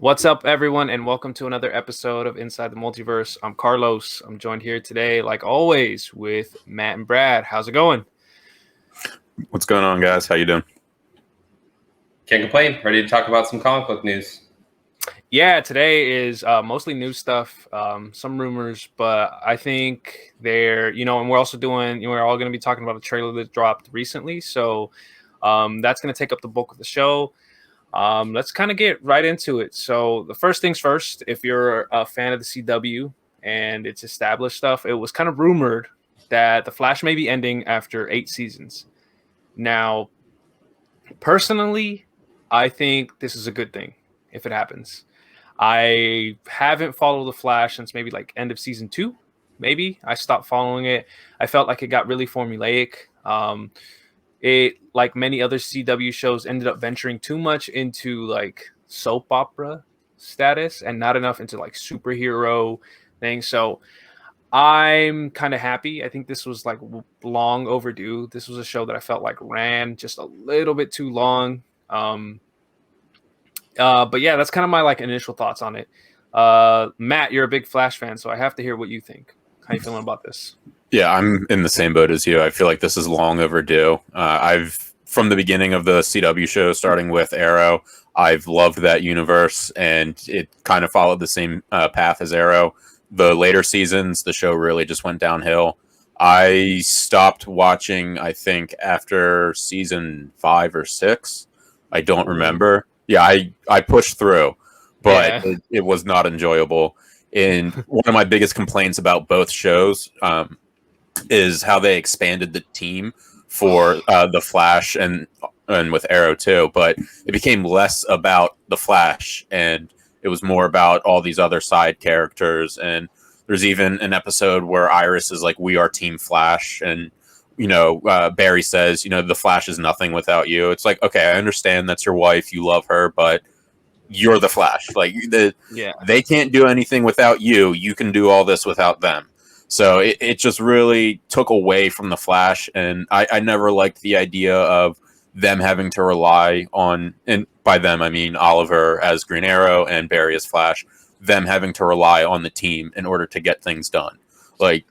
What's up, everyone, and welcome to another episode of Inside the Multiverse. I'm Carlos. I'm joined here today, like always, with Matt and Brad. How's it going? What's going on, guys? How you doing? Can't complain. Ready to talk about some comic book news. Yeah, today is mostly new stuff, some rumors, but I think and we're also we're all going to be talking about a trailer that dropped recently. So that's going to take up the bulk of the show. Let's kind of get right into it. So the first things first, if you're a fan of the CW and its established stuff, it was kind of rumored that The Flash may be ending after 8 seasons. Now, personally, I think this is a good thing if it happens. I haven't followed The Flash since maybe like end of season 2. Maybe I stopped following it. I felt like it got really formulaic. It, like many other CW shows, ended up venturing too much into like soap opera status and not enough into like superhero things. So I'm kind of happy. I think this was like long overdue. This was a show that I felt like ran just a little bit too long. But yeah, that's kind of my like initial thoughts on it. Matt, you're a big Flash fan, so I have to hear what you think. How you feeling about this? Yeah, I'm in the same boat as you. I feel like this is long overdue. From the beginning of the CW show, starting with Arrow, I've loved that universe, and it kind of followed the same path as Arrow. The later seasons, the show really just went downhill. I stopped watching, I think, after season 5 or 6. I don't remember. Yeah, I pushed through, but it was not enjoyable. And one of my biggest complaints about both shows is how they expanded the team for the Flash and with Arrow too. But it became less about the Flash, and it was more about all these other side characters. And there's even an episode where Iris is like, "We are Team Flash," and Barry says, "The Flash is nothing without you." It's like, okay, I understand that's your wife, you love her, but you're the Flash. Like they can't do anything without you. You can do all this without them. So it just really took away from the Flash, and I never liked the idea of them having to rely on, and by them I mean Oliver as Green Arrow and Barry as Flash, them having to rely on the team in order to get things done. Like,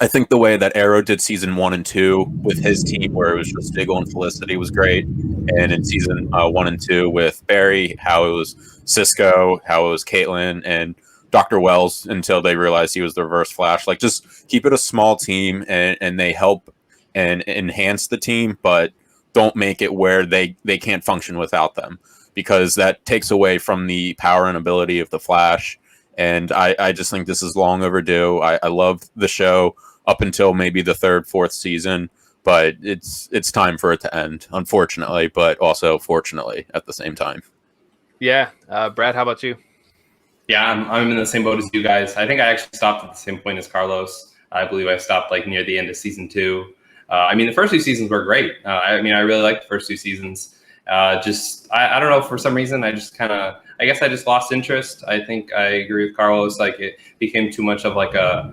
I think the way that Arrow did season 1 and 2 with his team, where it was just Diggle and Felicity, was great. And in season 1 and 2 with Barry, how it was Cisco, how it was Caitlin, and Dr. Wells until they realized he was the Reverse Flash. Like, just keep it a small team, and they help and enhance the team, but don't make it where they can't function without them, because that takes away from the power and ability of the Flash. And I just think this is long overdue. I love the show up until maybe the 3rd, 4th season, but it's time for it to end, unfortunately, but also fortunately at the same time. Yeah. Brad, how about you? Yeah, I'm in the same boat as you guys. I think I actually stopped at the same point as Carlos. I believe I stopped like near the end of season 2. The first 2 seasons were great. I really liked the first 2 seasons. I don't know, for some reason, I just lost interest. I think I agree with Carlos. Like, it became too much of like a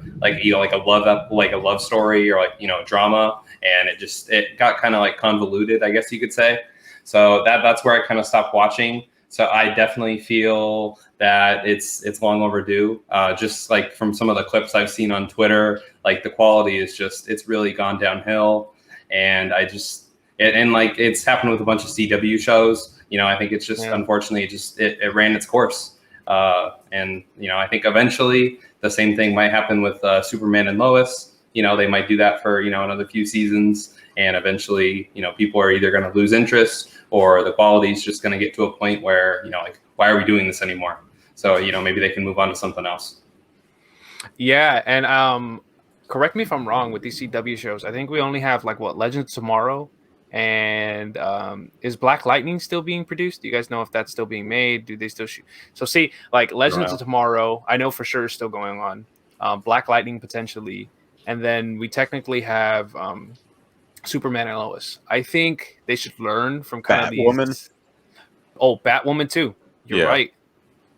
love story, or drama, and it got kind of like convoluted, I guess you could say. So that's where I kind of stopped watching. So I definitely feel that it's long overdue. Just like from some of the clips I've seen on Twitter, like the quality is it's really gone downhill, and it's happened with a bunch of CW shows. I think it's just unfortunately it ran its course, and I think eventually the same thing might happen with Superman and Lois. They might do that for another few seasons, and eventually people are either going to lose interest, or the quality is just going to get to a point where why are we doing this anymore? So maybe they can move on to something else. Yeah, and correct me if I'm wrong with these CW shows. I think we only have Legends of Tomorrow, and is Black Lightning still being produced? Do you guys know if that's still being made? Do they still shoot? So see, like Legends of Tomorrow, I know for sure is still going on. Black Lightning potentially, and then we technically have Superman and Lois. I think they should learn from kind of these. Oh, Batwoman too. You're right.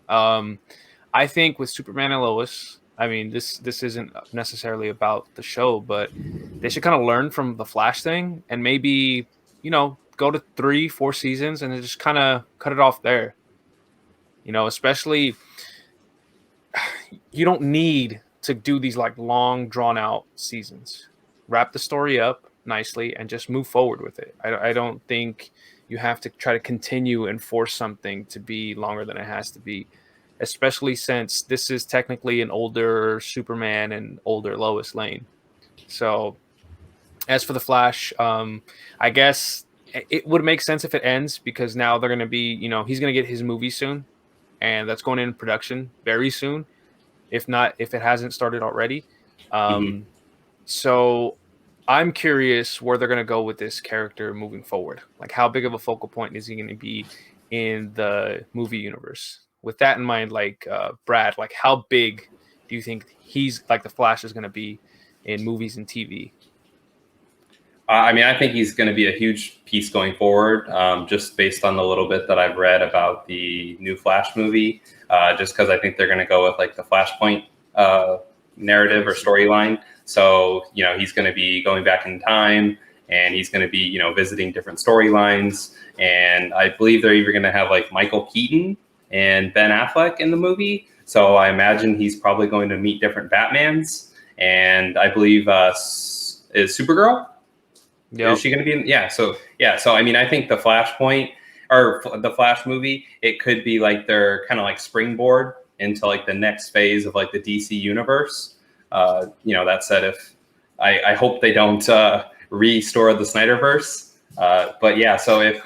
I think with Superman and Lois, I mean, this isn't necessarily about the show, but they should kind of learn from the Flash thing, and maybe go to 3-4 seasons and then just kind of cut it off there. You know, especially you don't need to do these like long drawn out seasons. Wrap the story up nicely and just move forward with it. I don't think you have to try to continue and force something to be longer than it has to be, especially since this is technically an older Superman and older Lois Lane. So as for the Flash, I guess it would make sense if it ends, because now they're going to be, you know, he's going to get his movie soon, and that's going in production very soon, if not, if it hasn't started already. Mhm. So I'm curious where they're going to go with this character moving forward. Like, how big of a focal point is he going to be in the movie universe? With that in mind, like Brad, like how big do you think he's like the Flash is going to be in movies and TV? I mean, I think he's going to be a huge piece going forward, just based on the little bit that I've read about the new Flash movie. Just because I think they're going to go with like the Flashpoint narrative or storyline. So, you know, he's going to be going back in time, and he's going to be, you know, visiting different storylines. And I believe they're even going to have like Michael Keaton and Ben Affleck in the movie. So I imagine he's probably going to meet different Batmans. And I believe is Supergirl. Yeah, Is she going to be in? Yeah. So yeah. So I mean, I think the Flashpoint or the Flash movie, it could be like their kind of like springboard into like the next phase of like the DC universe. You know, that said, if I hope they don't restore the Snyderverse. But yeah. So if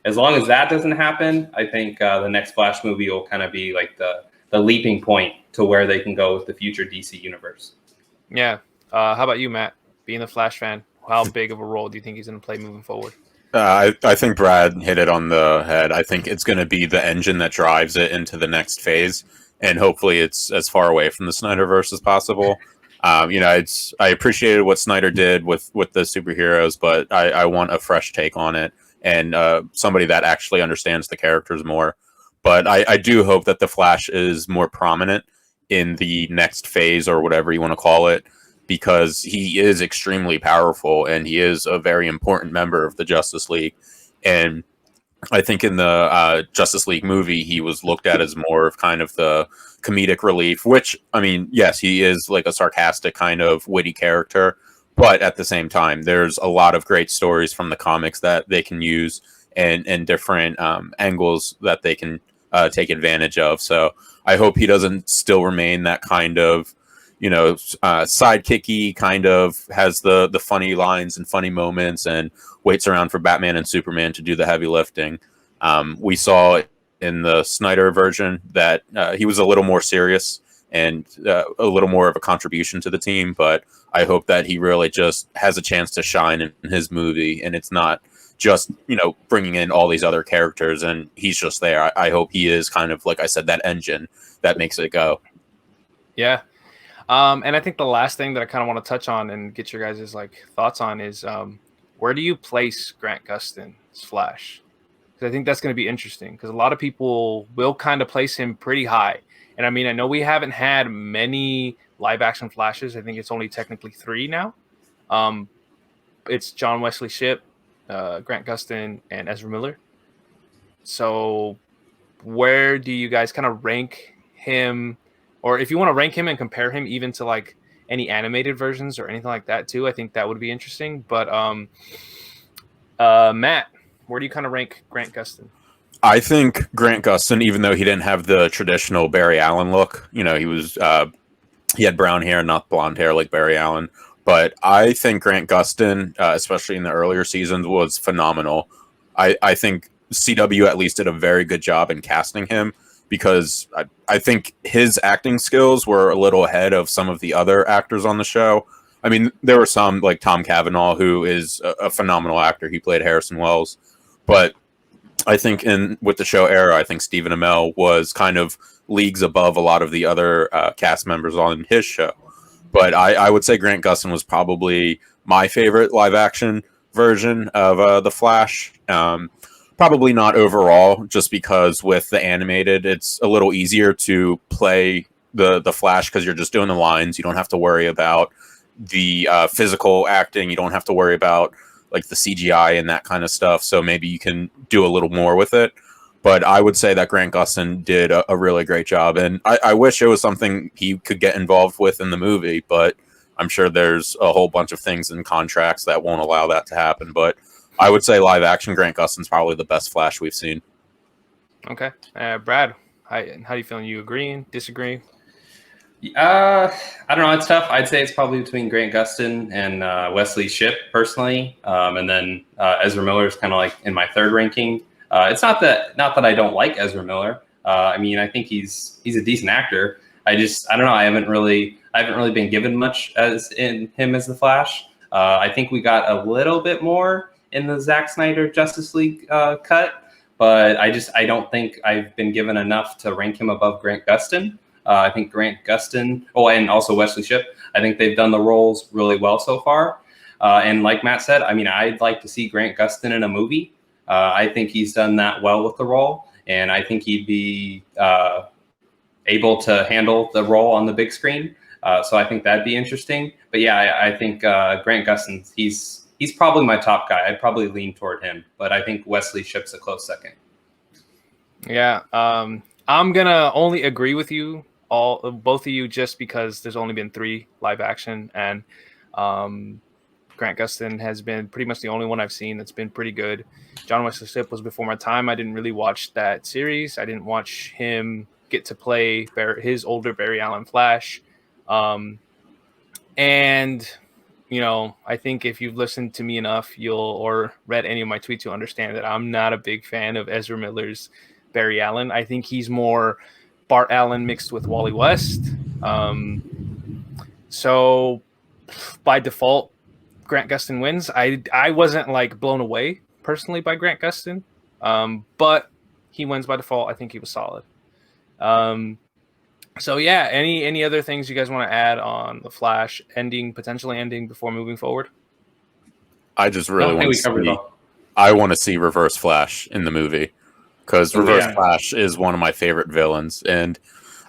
as long as that doesn't happen, I think the next Flash movie will kind of be like the leaping point to where they can go with the future DC universe. yeah. How about you, Matt? Being a Flash fan, how big of a role do you think he's going to play moving forward? I think Brad hit it on the head. I think it's going to be the engine that drives it into the next phase, and hopefully it's as far away from the Snyderverse as possible. You know, I appreciated what Snyder did with the superheroes, but I want a fresh take on it, and somebody that actually understands the characters more. But I do hope that the Flash is more prominent in the next phase, or whatever you want to call it, because he is extremely powerful and he is a very important member of the Justice League. And I think in the Justice League movie, he was looked at as more of kind of the comedic relief, which, I mean, yes, he is like a sarcastic kind of witty character. But at the same time, there's a lot of great stories from the comics that they can use, and different angles that they can take advantage of. So I hope he doesn't still remain that kind of, you know, sidekicky, kind of has the funny lines and funny moments, and waits around for Batman and Superman to do the heavy lifting. We saw in the Snyder version that he was a little more serious, and a little more of a contribution to the team. But I hope that he really just has a chance to shine in his movie, and it's not just, you know, bringing in all these other characters and he's just there. I hope he is kind of, like I said, that engine that makes it go. Yeah. And I think the last thing that I kind of want to touch on and get your guys' like thoughts on is where do you place Grant Gustin's Flash? Because I think that's going to be interesting, because a lot of people will kind of place him pretty high. And I mean, I know we haven't had many live action Flashes. I think it's only technically 3 now. It's John Wesley Shipp, Grant Gustin, and Ezra Miller. So where do you guys kind of rank him? Or if you want to rank him and compare him even to like any animated versions or anything like that too, I think that would be interesting. But Matt, where do you kind of rank Grant Gustin? I think Grant Gustin, even though he didn't have the traditional Barry Allen look, you know, he had brown hair, not blonde hair like Barry Allen. But I think Grant Gustin, especially in the earlier seasons, was phenomenal. I think CW at least did a very good job in casting him, because I think his acting skills were a little ahead of some of the other actors on the show. I mean, there were some like Tom Cavanaugh, who is a phenomenal actor. He played Harrison Wells. But I think with the show Arrow, I think Stephen Amell was kind of leagues above a lot of the other cast members on his show. But I would say Grant Gustin was probably my favorite live action version of the Flash. Probably not overall, just because with the animated, it's a little easier to play the Flash, because you're just doing the lines. You don't have to worry about the physical acting. You don't have to worry about like the CGI and that kind of stuff. So maybe you can do a little more with it. But I would say that Grant Gustin did a really great job, and I wish it was something he could get involved with in the movie, but I'm sure there's a whole bunch of things in contracts that won't allow that to happen. But I would say live action Grant Gustin's probably the best Flash we've seen. Okay. Brad, how you feeling? You agreeing, disagreeing? I don't know. It's tough. I'd say it's probably between Grant Gustin and Wesley Shipp personally, and then Ezra Miller is kind of like in my third ranking. It's not that I don't like Ezra Miller. I mean, I think he's a decent actor. I don't know. I haven't really been given much as in him as the Flash. I think we got a little bit more in the Zack Snyder Justice League cut, but I don't think I've been given enough to rank him above Grant Gustin. I think Grant Gustin, and also Wesley Shipp, I think they've done the roles really well so far. And like Matt said, I mean, I'd like to see Grant Gustin in a movie. I think he's done that well with the role, and I think he'd be able to handle the role on the big screen. So I think that'd be interesting. But yeah, I think Grant Gustin, he's probably my top guy. I'd probably lean toward him, but I think Wesley Shipp's a close second. Yeah, I'm gonna only agree with you both of you just because there's only been 3 live action, and Grant Gustin has been pretty much the only one I've seen that's been pretty good. John Wesley Shipp was before my time. I didn't really watch that series. I didn't watch him get to play his older Barry Allen Flash. And, you know, I think if you've listened to me enough, or read any of my tweets, you'll understand that I'm not a big fan of Ezra Miller's Barry Allen. I think he's more Bart Allen mixed with Wally West. So by default, Grant Gustin wins. I wasn't like blown away personally by Grant Gustin, but he wins by default. I think he was solid. So yeah, any other things you guys want to add on the Flash potentially ending before moving forward? I just really want to see Reverse Flash in the movie, because Reverse Flash is one of my favorite villains. And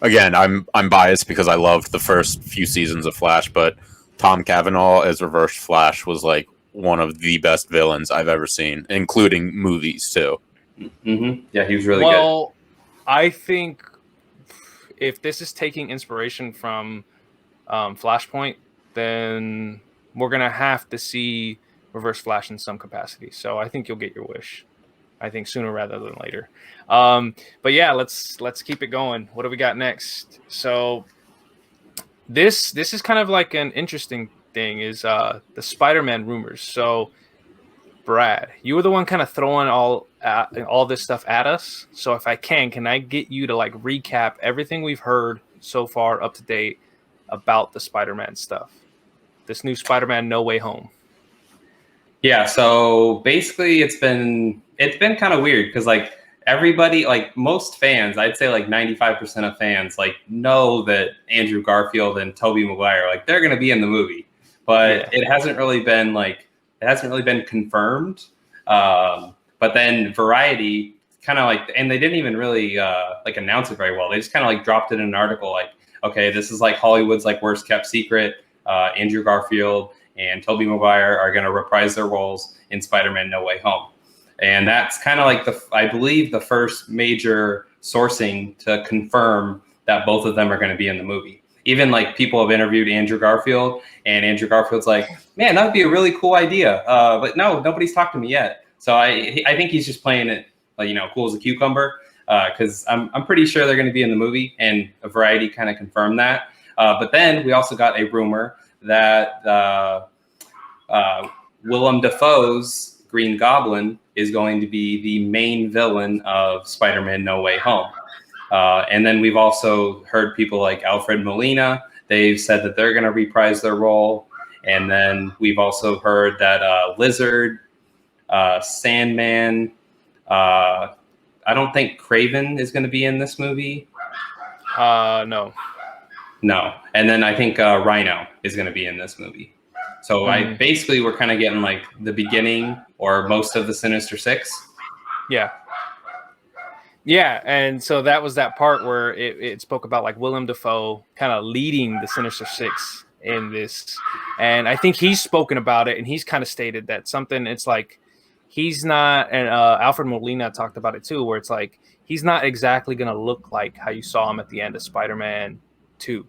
again, I'm biased because I loved the first few seasons of Flash, but Tom Cavanaugh as Reverse Flash was like one of the best villains I've ever seen, including movies too. Mm-hmm. Yeah, he was really good. Well, I think if this is taking inspiration from Flashpoint, then we're gonna have to see Reverse Flash in some capacity. So I think you'll get your wish. I think sooner rather than later. But yeah, let's keep it going. What do we got next? So this is kind of like an interesting thing, is the Spider-Man rumors. So Brad, you were the one kind of throwing all this stuff at us. So if I can I get you to like recap everything we've heard so far up to date about the Spider-Man stuff? This new Spider-Man No Way Home. Yeah, so basically it's been kind of weird because like everybody, like most fans, I'd say like 95% of fans like know that Andrew Garfield and Tobey Maguire, like they're going to be in the movie, but it hasn't really been confirmed. But then Variety kind of like, and they didn't even really like announce it very well. They just kind of like dropped it in an article like, okay, this is like Hollywood's like worst kept secret. Andrew Garfield and Tobey Maguire are going to reprise their roles in Spider-Man No Way Home. And that's kind of like I believe the first major sourcing to confirm that both of them are going to be in the movie. Even like people have interviewed Andrew Garfield, and Andrew Garfield's like, man, that would be a really cool idea. But no, nobody's talked to me yet. So I think he's just playing it, like, cool as a cucumber, because I'm pretty sure they're going to be in the movie, and Variety kind of confirmed that. But then we also got a rumor that Willem Dafoe's Green Goblin is going to be the main villain of Spider-Man No Way Home. And then we've also heard people like Alfred Molina. They've said that they're going to reprise their role. And then we've also heard that Lizard, Sandman, I don't think Kraven is going to be in this movie. No. And then I think Rhino is going to be in this movie. So we're kind of getting like the beginning or most of the Sinister Six. Yeah, and so that was that part where it spoke about like Willem Dafoe kind of leading the Sinister Six in this. And I think he's spoken about it, and he's kind of stated that it's like he's not, and Alfred Molina talked about it too, where it's like he's not exactly gonna look like how you saw him at the end of Spider-Man 2.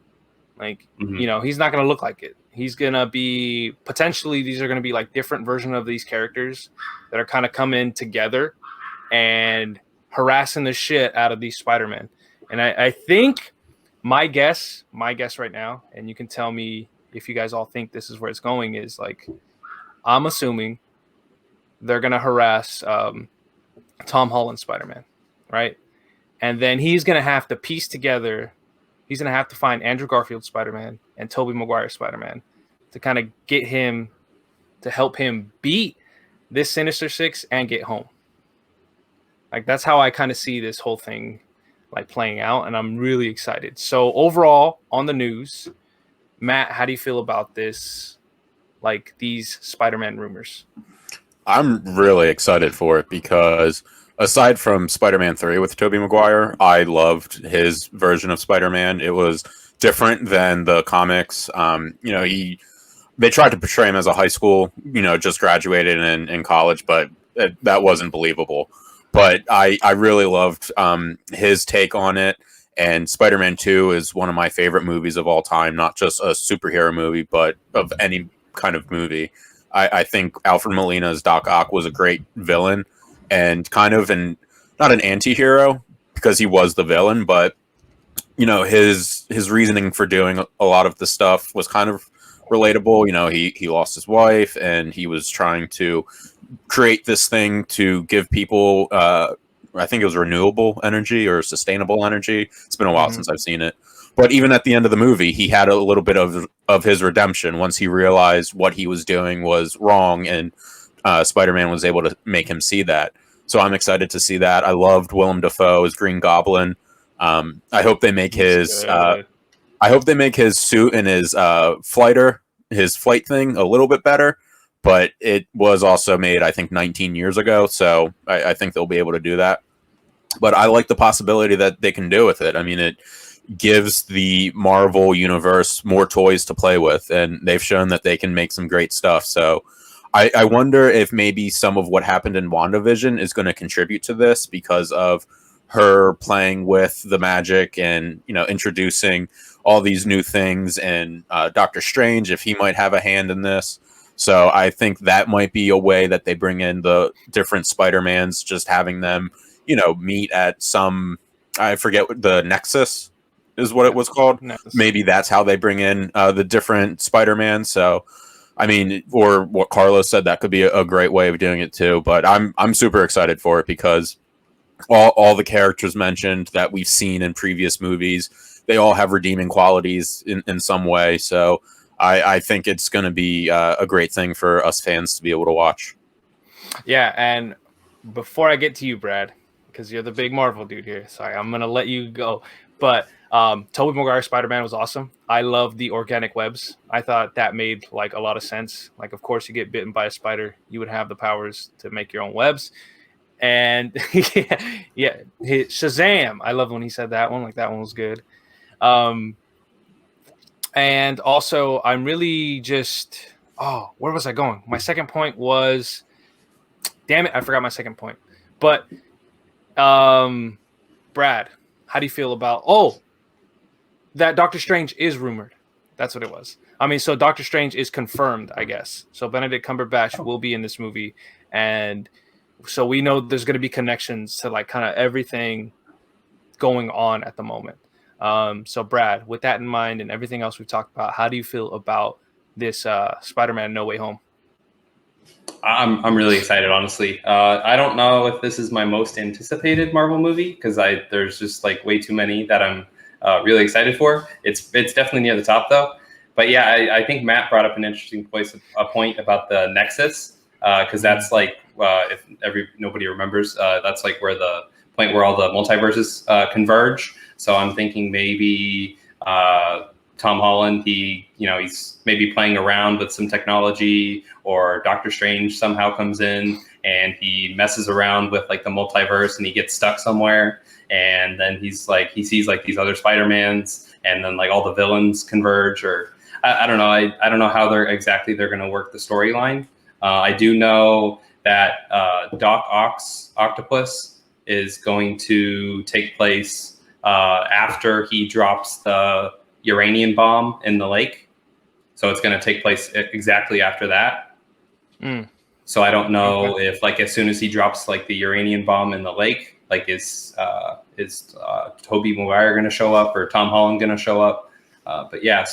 Like, Mhm. you know, he's not gonna look like it. He's gonna be potentially, these are gonna be like different version of these characters that are kind of coming together and harassing the shit out of these Spider-Men. And I think my guess right now, and you can tell me if you guys all think this is where it's going, is like I'm assuming they're gonna harass Tom Holland Spider-Man, right? And then he's gonna have to piece together. He's gonna have to find Andrew Garfield Spider-Man and Tobey Maguire Spider-Man to kind of get him to help him beat this Sinister Six and get home. Like that's how I kind of see this whole thing like playing out, and I'm really excited. So overall, on the news, Matt, how do you feel about this? Like these Spider-Man rumors? I'm really excited for it because aside from Spider-Man 3 with Tobey Maguire, I loved his version of Spider-Man. It was different than the comics. You know, they tried to portray him as a high school, you know, just graduated in college, but that wasn't believable. But I really loved his take on it. And Spider-Man 2 is one of my favorite movies of all time, not just a superhero movie, but of any kind of movie. I think Alfred Molina's Doc Ock was a great villain and kind of not an anti-hero because he was the villain, but you know, his reasoning for doing a lot of the stuff was kind of relatable. You know, he lost his wife and he was trying to create this thing to give people I think it was renewable energy or sustainable energy. It's been a while since I've seen it. But even at the end of the movie, he had a little bit of his redemption once he realized what he was doing was wrong, and Spider-Man was able to make him see that. So I'm excited to see that. I loved Willem Dafoe as Green Goblin. I hope they make his suit and his flight thing a little bit better. But it was also made, I think, 19 years ago, so I think they'll be able to do that. But I like the possibility that they can do with it. I mean, it gives the Marvel universe more toys to play with, and they've shown that they can make some great stuff. So I wonder if maybe some of what happened in WandaVision is going to contribute to this because of her playing with the magic and, you know, introducing all these new things, and Doctor Strange, if he might have a hand in this. So I think that might be a way that they bring in the different Spider-Mans, just having them, you know, meet at some, I forget what the Nexus is what it was called. Nexus. Maybe that's how they bring in the different Spider-Man. So, I mean, or what Carlos said, that could be a great way of doing it too. But I'm super excited for it because all the characters mentioned that we've seen in previous movies, they all have redeeming qualities in some way. So I think it's going to be a great thing for us fans to be able to watch. Yeah, and before I get to you, Brad, because you're the big Marvel dude here, sorry, I'm going to let you go. But Tobey Maguire Spider-Man was awesome. I love the organic webs. I thought that made like a lot of sense. Like, of course, you get bitten by a spider, you would have the powers to make your own webs. And Shazam! I love when he said that one. Like that one was good. And also, I'm really just where was I going? My second point was, damn it, I forgot my second point. But Brad, how do you feel about that Doctor Strange is rumored? That's what it was. I mean, so Doctor Strange is confirmed, I guess. So Benedict Cumberbatch will be in this movie, and so we know there's going to be connections to like kind of everything going on at the moment. So Brad, with that in mind and everything else we've talked about, how do you feel about this Spider-Man No Way Home? I'm really excited, honestly. I don't know if this is my most anticipated Marvel movie because there's just like way too many that I'm really excited for. It's definitely near the top though. But yeah, I think Matt brought up an interesting point about the Nexus because that's like if nobody remembers, that's like where the point where all the multiverses converge. So I'm thinking maybe Tom Holland, he's maybe playing around with some technology, or Doctor Strange somehow comes in and he messes around with like the multiverse and he gets stuck somewhere. And then he sees like these other Spider-Mans, and then like all the villains converge, or I don't know. I don't know how they're going to work the storyline. I do know that Doc Ock's octopus is going to take place after he drops the uranium bomb in the lake. So it's going to take place exactly after that. So I don't know if, like, as soon as he drops like the uranium bomb in the lake, like is Tobey Maguire going to show up or Tom Holland going to show up? But yeah,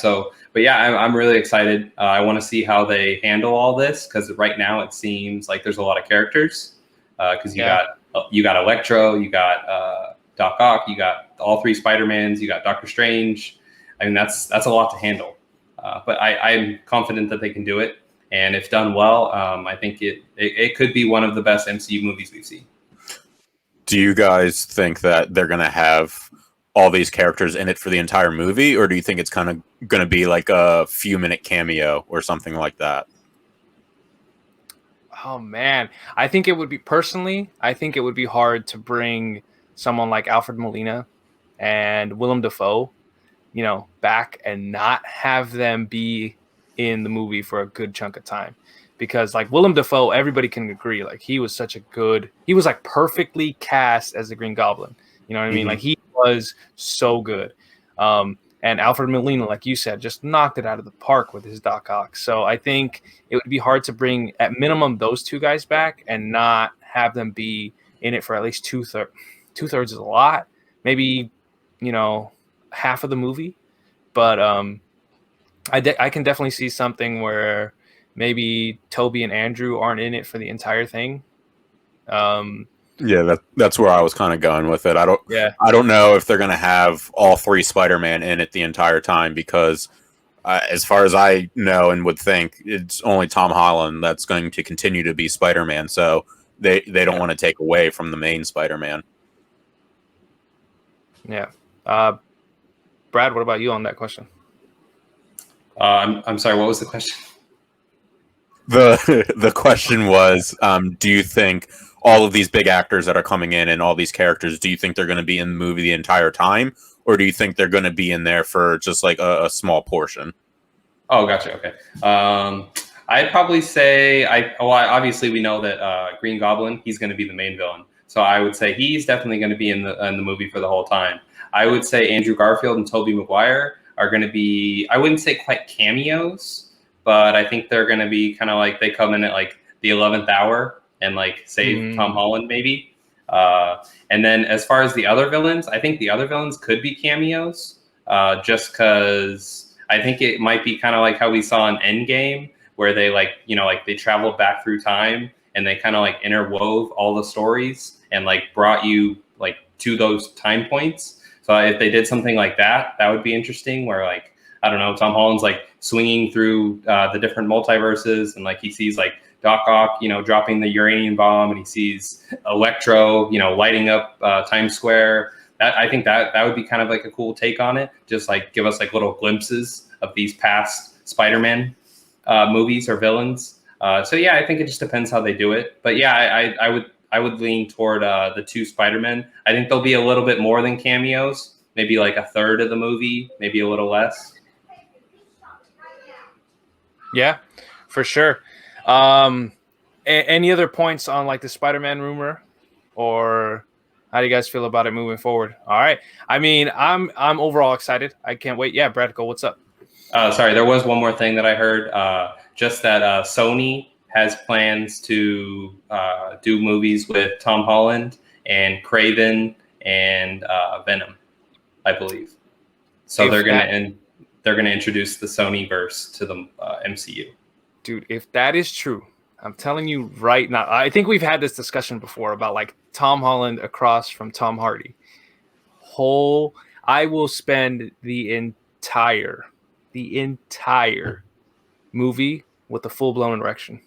I'm really excited. I want to see how they handle all this, because right now it seems like there's a lot of characters. Because you got Electro, you got Doc Ock, you got all three Spider-Mans, you got Doctor Strange. I mean, that's a lot to handle. But I'm confident that they can do it. And if done well, I think it could be one of the best MCU movies we've seen. Do you guys think that they're going to have all these characters in it for the entire movie, or do you think it's kind of going to be like a few-minute cameo or something like that? Oh, man. I think it would be hard to bring someone like Alfred Molina and Willem Dafoe, back and not have them be in the movie for a good chunk of time. Because like Willem Dafoe, everybody can agree, like he was like perfectly cast as the Green Goblin. You know what I mean? Like he was so good. And Alfred Molina, like you said, just knocked it out of the park with his Doc Ock. So I think it would be hard to bring, at minimum, those two guys back and not have them be in it for at least two-thirds. Two-thirds is a lot. Maybe, half of the movie. But I can definitely see something where maybe Toby and Andrew aren't in it for the entire thing. Yeah, that's where I was kind of going with it. I don't know if they're going to have all three Spider-Man in it the entire time, because as far as I know and would think, it's only Tom Holland that's going to continue to be Spider-Man. So they don't want to take away from the main Spider-Man. Yeah. Brad, what about you on that question? I'm sorry, what was the question? The question was, do you think all of these big actors that are coming in and all these characters, do you think they're going to be in the movie the entire time, or do you think they're going to be in there for just like a small portion? Oh, gotcha. Okay. I'd probably say obviously we know that Green Goblin, he's going to be the main villain, so I would say he's definitely going to be in the movie for the whole time. I would say Andrew Garfield and Tobey Maguire are going to be, I wouldn't say quite cameos, but I think they're going to be kind of like they come in at like the 11th hour and like save Tom Holland maybe. And then as far as the other villains, I think the other villains could be cameos, just because I think it might be kind of like how we saw in Endgame, where they they traveled back through time and they kind of like interwove all the stories and like brought you like to those time points. So if they did something like that, that would be interesting, where like, I don't know, Tom Holland's like swinging through the different multiverses, and like he sees like Doc Ock, dropping the uranium bomb, and he sees Electro, lighting up Times Square. I think that would be kind of like a cool take on it. Just like give us like little glimpses of these past Spider-Man movies or villains. So yeah, I think it just depends how they do it. But yeah, I would lean toward the two Spider-Men. I think they'll be a little bit more than cameos, maybe like a third of the movie, maybe a little less. Yeah, for sure. Any other points on like the Spider-Man rumor, or how do you guys feel about it moving forward? All right. I mean, I'm overall excited. I can't wait. Yeah, Brad, go. What's up? Sorry, there was one more thing that I heard. Just that Sony has plans to do movies with Tom Holland and Craven and Venom, I believe. So they're gonna introduce the Sonyverse to the MCU. Dude, if that is true, I'm telling you right now, I think we've had this discussion before about like Tom Holland across from Tom Hardy. I will spend the entire movie with a full-blown erection.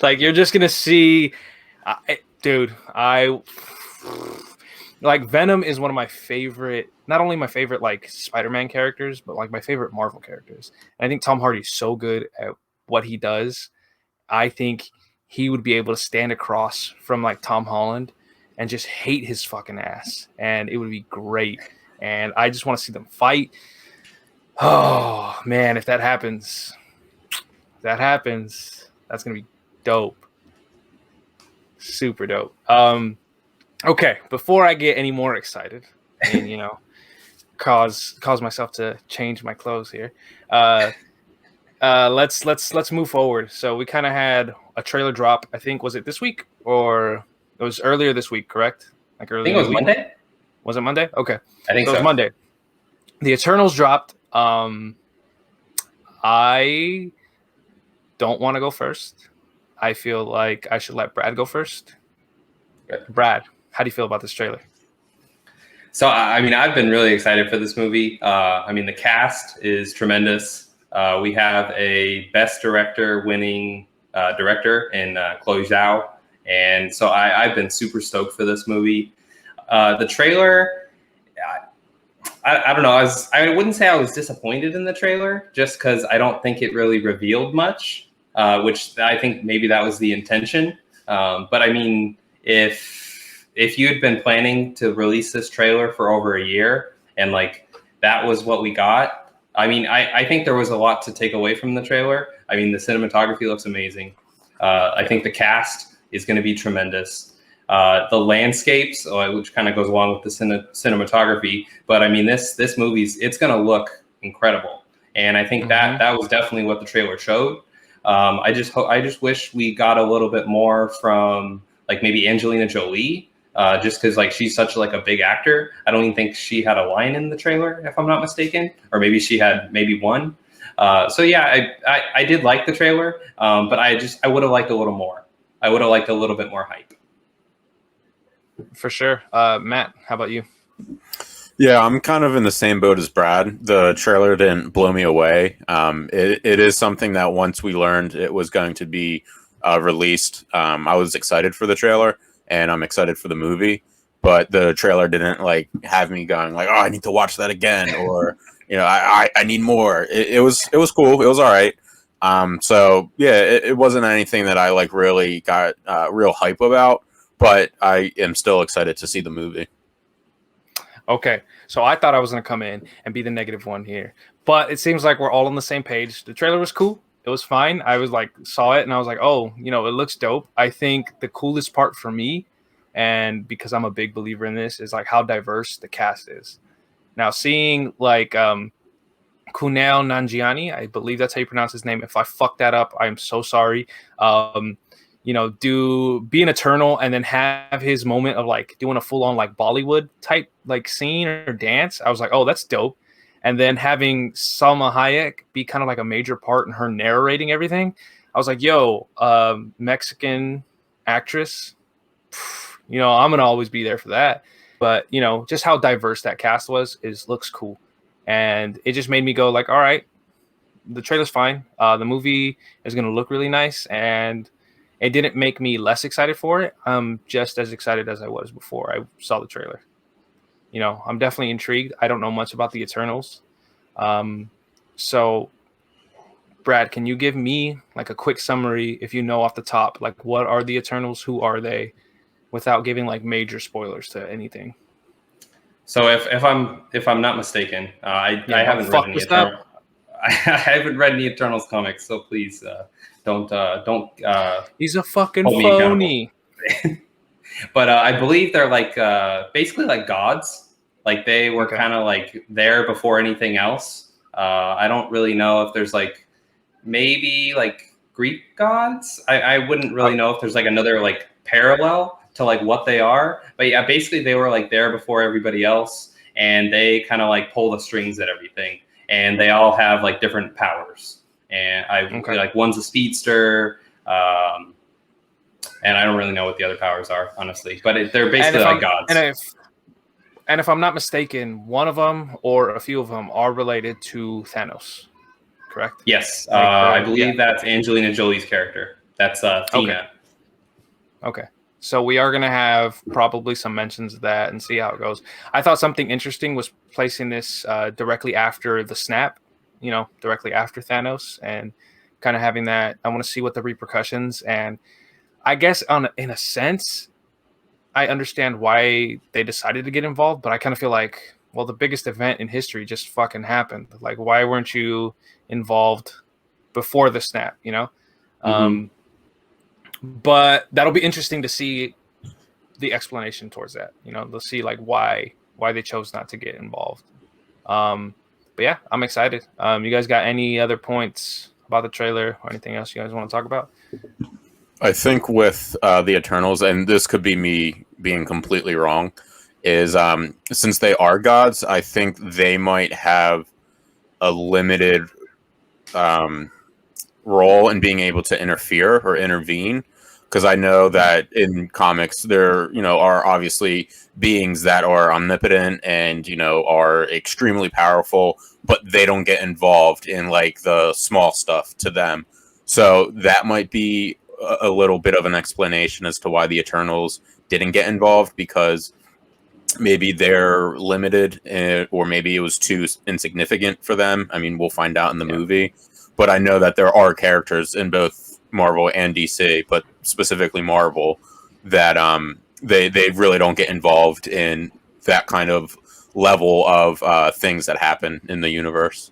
Like you're just gonna see, dude. Like Venom is one of my favorite, not only my favorite like Spider-Man characters, but like my favorite Marvel characters. And I think Tom Hardy's so good at what he does. I think he would be able to stand across from like Tom Holland and just hate his fucking ass, and it would be great. And I just want to see them fight. Oh man, if that happens, that happens, that's gonna be dope. Super dope. Okay, before I get any more excited and cause myself to change my clothes here, let's move forward. So we kind of had a trailer drop. I think was it this week or it was earlier this week, correct? Like I think earlier it in was the week. Monday. Was it Monday? Okay, I think so it was so. Monday. The Eternals dropped. I don't want to go first. I feel like I should let Brad go first. Good. Brad, how do you feel about this trailer? So, I mean, I've been really excited for this movie. I mean, the cast is tremendous. We have a Best Director winning director in Chloe Zhao. And so I've been super stoked for this movie. The trailer, I don't know. I wouldn't say I was disappointed in the trailer just because I don't think it really revealed much, which I think maybe that was the intention. But I mean, if you had been planning to release this trailer for over a year and like that was what we got, I mean, I think there was a lot to take away from the trailer. I mean, the cinematography looks amazing. I think the cast is going to be tremendous. The landscapes, which kind of goes along with the cinematography, but I mean, this movie's it's going to look incredible, and I think that was definitely what the trailer showed. I just wish we got a little bit more from like maybe Angelina Jolie, just because like she's such like a big actor. I don't even think she had a line in the trailer, if I'm not mistaken, or maybe she had maybe one. So yeah, I did like the trailer, but I would have liked a little more. I would have liked a little bit more hype. For sure. Matt, how about you? Yeah, I'm kind of in the same boat as Brad. The trailer didn't blow me away. It is something that once we learned it was going to be released, I was excited for the trailer and I'm excited for the movie. But the trailer didn't like have me going like, oh, I need to watch that again, or I need more. It was cool. It was all right. So yeah, it wasn't anything that I like really got real hype about. But I am still excited to see the movie. Okay, so I thought I was going to come in and be the negative one here, but it seems like we're all on the same page. The trailer was cool. It was fine. I was like, saw it and I was like, oh, it looks dope. I think the coolest part for me, and because I'm a big believer in this, is like how diverse the cast is. Now, seeing like Kumail Nanjiani, I believe that's how you pronounce his name. If I fuck that up, I'm so sorry. Be an Eternal and then have his moment of like doing a full on like Bollywood type like scene or dance. I was like, oh, that's dope. And then having Salma Hayek be kind of like a major part in her narrating everything. I was like, yo, Mexican actress, I'm going to always be there for that. But, just how diverse that cast looks cool. And it just made me go like, all right, the trailer's fine. The movie is going to look really nice. And it didn't make me less excited for it. I'm just as excited as I was before I saw the trailer. I'm definitely intrigued. I don't know much about the Eternals. So, Brad, can you give me like a quick summary, if you know off the top, like what are the Eternals? Who are they? Without giving like major spoilers to anything. So if I'm not mistaken, I haven't read any Eternals. I haven't read any Eternals comics, so please don't. He's a fucking phony. But I believe they're like basically like gods. Like they were kind of like there before anything else. I don't really know if there's like maybe like Greek gods. I wouldn't really know if there's like another like parallel to like what they are. But yeah, basically they were like there before everybody else, and they kind of like pull the strings at everything. And they all have like different powers. And like one's a speedster. And I don't really know what the other powers are, honestly. But they're basically like gods. And if I'm not mistaken, one of them or a few of them are related to Thanos, correct? Yes. I believe that's Angelina Jolie's character. That's Thena. Okay. So we are going to have probably some mentions of that and see how it goes. I thought something interesting was placing this directly after the snap, directly after Thanos, and kind of having that. I want to see what the repercussions, and I guess in a sense, I understand why they decided to get involved, but I kind of feel like, well, the biggest event in history just fucking happened. Like, why weren't you involved before the snap, you know. But that'll be interesting to see the explanation towards that. You know, they'll see like why they chose not to get involved. But yeah, I'm excited. You guys got any other points about the trailer or anything else you guys want to talk about? I think with the Eternals, and this could be me being completely wrong, is since they are gods, I think they might have a limited role in being able to interfere or intervene. Because I know that in comics, there are obviously beings that are omnipotent and are extremely powerful, but they don't get involved in like the small stuff to them. So that might be a little bit of an explanation as to why the Eternals didn't get involved, because maybe they're limited, or maybe it was too insignificant for them. I mean, we'll find out in the movie. But I know that there are characters in both Marvel and DC, but specifically Marvel, that they really don't get involved in that kind of level of things that happen in the universe.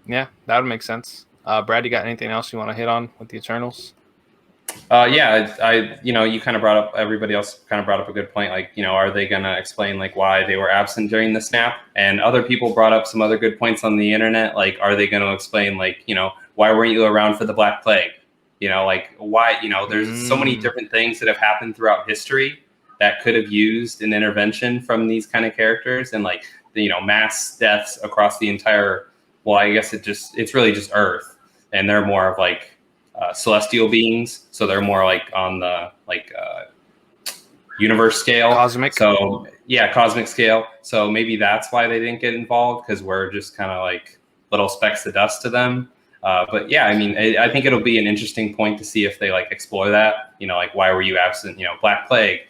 Yeah, that would make sense. Brad, you got anything else you want to hit on with the Eternals? I you kind of brought up, everybody else kind of brought up a good point. Like, are they going to explain like why they were absent during the snap? And other people brought up some other good points on the internet. Like, are they going to explain like, why weren't you around for the Black Plague? Like why, there's so many different things that have happened throughout history that could have used an intervention from these kind of characters, and like the, mass deaths across the entire, well, I guess it's really just Earth, and they're more of like celestial beings, so they're more like on the universe scale, cosmic. So yeah, cosmic scale. So maybe that's why they didn't get involved, because we're just kind of like little specks of dust to them. But yeah, I mean, I think it'll be an interesting point to see if they like explore that. Like, why were you absent? Black Plague.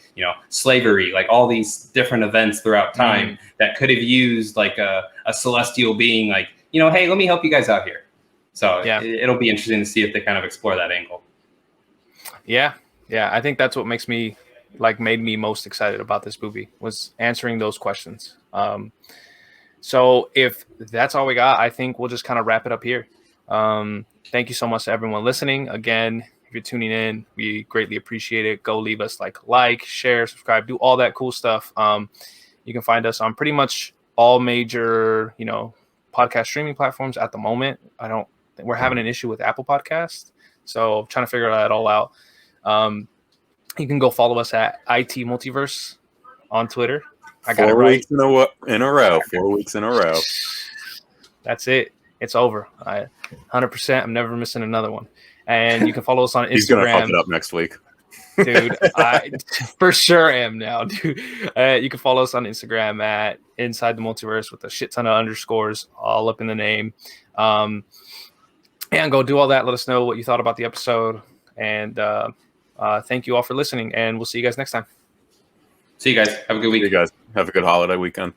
Slavery. Like all these different events throughout time that could have used like a celestial being. Like, hey, let me help you guys out here. So yeah, it'll be interesting to see if they kind of explore that angle. Yeah, I think that's what made me most excited about this movie, was answering those questions. So if that's all we got, I think we'll just kind of wrap it up here. Thank you so much to everyone listening. Again, if you're tuning in, we greatly appreciate it. Go leave us like, share, subscribe, do all that cool stuff. You can find us on pretty much all major, podcast streaming platforms at the moment. We're having an issue with Apple Podcasts, so I'm trying to figure that all out. You can go follow us at IT Multiverse on Twitter. I got 4 weeks in a row. 4 weeks in a row. That's it. It's over. 100%. I'm never missing another one. And you can follow us on Instagram. He's gonna fuck it up next week, dude. I for sure am now, dude. You can follow us on Instagram at Inside the Multiverse with a shit ton of underscores all up in the name. And go do all that. Let us know what you thought about the episode. And thank you all for listening. And we'll see you guys next time. See you guys. Have a good week. See you guys. Have a good holiday weekend.